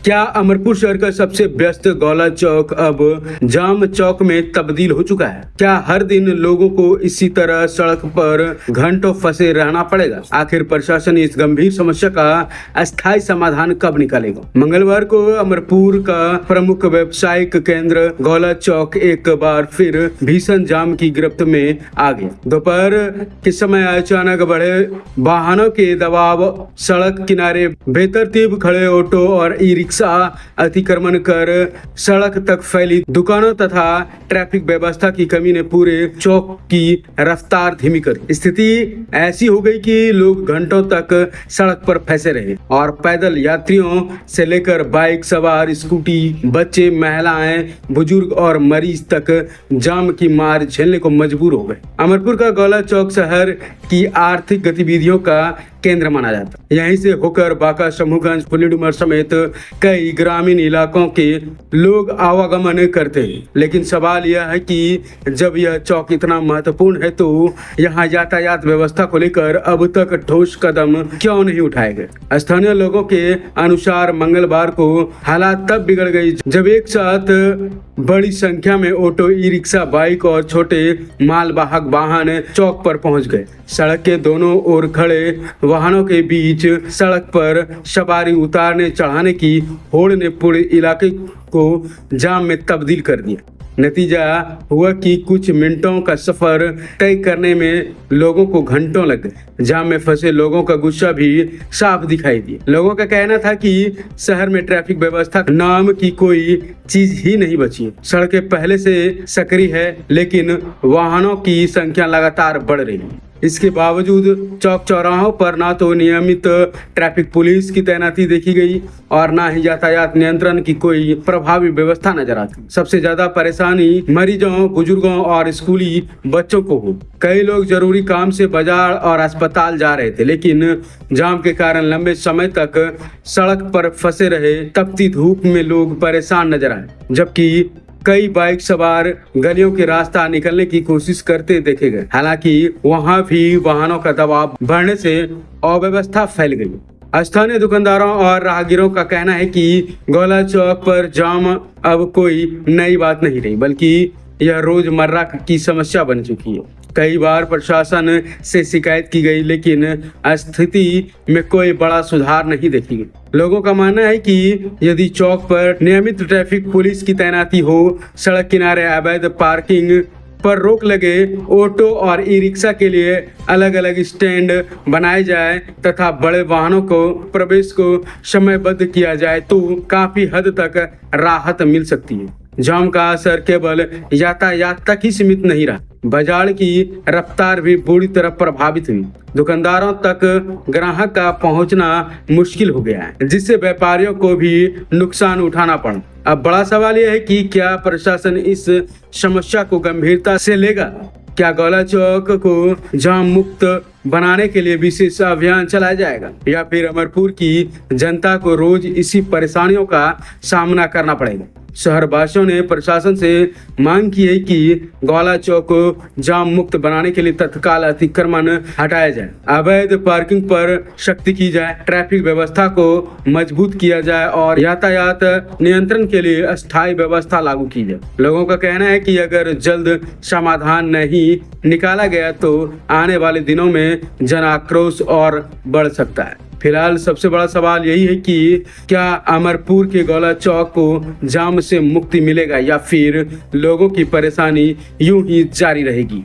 क्या अमरपुर शहर का सबसे व्यस्त गौला चौक अब जाम चौक में तब्दील हो चुका है? क्या हर दिन लोगों को इसी तरह सड़क पर घंटों फंसे रहना पड़ेगा? आखिर प्रशासन इस गंभीर समस्या का अस्थायी समाधान कब निकालेगा? मंगलवार को अमरपुर का प्रमुख व्यावसायिक केंद्र गौला चौक एक बार फिर भीषण जाम की गिरफ्त में आ गया। दोपहर के समय अचानक बढ़े वाहनों के दबाव, सड़क किनारे बेतरतीब खड़े ऑटो और ई रिक्शा अतिक्रमण कर सड़क तक फैली दुकानों तथा ट्रैफिक व्यवस्था की कमी ने पूरे चौक की रफ्तार धीमी कर दी। स्थिति ऐसी हो गई कि लोग घंटों तक सड़क पर फंसे रहे और पैदल यात्रियों से लेकर बाइक सवार, स्कूटी, बच्चे, महिलाएं, बुजुर्ग और मरीज तक जाम की मार झेलने को मजबूर हो गए। अमरपुर का गौला चौक शहर की आर्थिक गतिविधियों का केंद्र माना जाता है। यहीं से होकर बांका, समूहगंज, फुल्लीडुमर समेत कई ग्रामीण इलाकों के लोग आवागमन करते हैं। लेकिन सवाल यह है कि जब यह चौक इतना महत्वपूर्ण है तो यहाँ यातायात व्यवस्था को लेकर अब तक ठोस कदम क्यों नहीं उठाए गए? स्थानीय लोगों के अनुसार मंगलवार को हालात तब बिगड़ गई जब एक साथ बड़ी संख्या में ऑटो, ई रिक्शा, बाइक और छोटे मालवाहक वाहन चौक पर पहुंच गए। सड़क के दोनों ओर खड़े वाहनों के बीच सड़क पर सवारी उतारने चढ़ाने की होड़ ने पूरे इलाके को जाम में तब्दील कर दिया। नतीजा हुआ कि कुछ मिनटों का सफर तय करने में लोगों को घंटों लग गए। जाम में फंसे लोगों का गुस्सा भी साफ दिखाई दिया। लोगों का कहना था कि शहर में ट्रैफिक व्यवस्था नाम की कोई चीज ही नहीं बची। सड़कें पहले से सक्रिय है लेकिन वाहनों की संख्या लगातार बढ़ रही है। इसके बावजूद चौक चौराहों पर ना तो नियमित ट्रैफिक पुलिस की तैनाती देखी गई और ना ही यातायात नियंत्रण की कोई प्रभावी व्यवस्था नजर आती। सबसे ज्यादा परेशानी मरीजों, बुजुर्गों और स्कूली बच्चों को हो। कई लोग जरूरी काम से बाजार और अस्पताल जा रहे थे लेकिन जाम के कारण लंबे समय तक सड़क पर फंसे रहे। तपती धूप में लोग परेशान नजर आए, जबकि कई बाइक सवार गलियों के रास्ता निकलने की कोशिश करते देखे गए। हालांकि वहां भी वाहनों का दबाव बढ़ने से अव्यवस्था फैल गई। स्थानीय दुकानदारों और राहगीरों का कहना है कि गौला चौक पर जाम अब कोई नई बात नहीं रही, बल्कि यह रोजमर्रा की समस्या बन चुकी है। कई बार प्रशासन से शिकायत की गई लेकिन स्थिति में कोई बड़ा सुधार नहीं देखी गई। लोगों का मानना है कि यदि चौक पर नियमित ट्रैफिक पुलिस की तैनाती हो, सड़क किनारे अवैध पार्किंग पर रोक लगे, ऑटो और ई रिक्शा के लिए अलग अलग स्टैंड बनाए जाए तथा बड़े वाहनों को प्रवेश को समयबद्ध किया जाए तो काफी हद तक राहत मिल सकती है। जाम का असर केवल यातायात तक ही सीमित नहीं रहा, बाजार की रफ्तार भी बुरी तरह प्रभावित हुई। दुकानदारों तक ग्राहक का पहुंचना मुश्किल हो गया है, जिससे व्यापारियों को भी नुकसान उठाना पड़ा। अब बड़ा सवाल यह है कि क्या प्रशासन इस समस्या को गंभीरता से लेगा? क्या गौला चौक को जाम मुक्त बनाने के लिए विशेष अभियान चलाया जाएगा या फिर अमरपुर की जनता को रोज इसी परेशानियों का सामना करना पड़ेगा? शहरवासियों ने प्रशासन से मांग की है कि गौला चौक को जाम मुक्त बनाने के लिए तत्काल अतिक्रमण हटाया जाए, अवैध पार्किंग पर सख्ती की जाए, ट्रैफिक व्यवस्था को मजबूत किया जाए और यातायात नियंत्रण के लिए अस्थायी व्यवस्था लागू की जाए। लोगों का कहना है कि अगर जल्द समाधान नहीं निकाला गया तो आने वाले दिनों में जन आक्रोश और बढ़ सकता है। फिलहाल सबसे बड़ा सवाल यही है कि क्या अमरपुर के गौला चौक को जाम से मुक्ति मिलेगा या फिर लोगों की परेशानी यूं ही जारी रहेगी।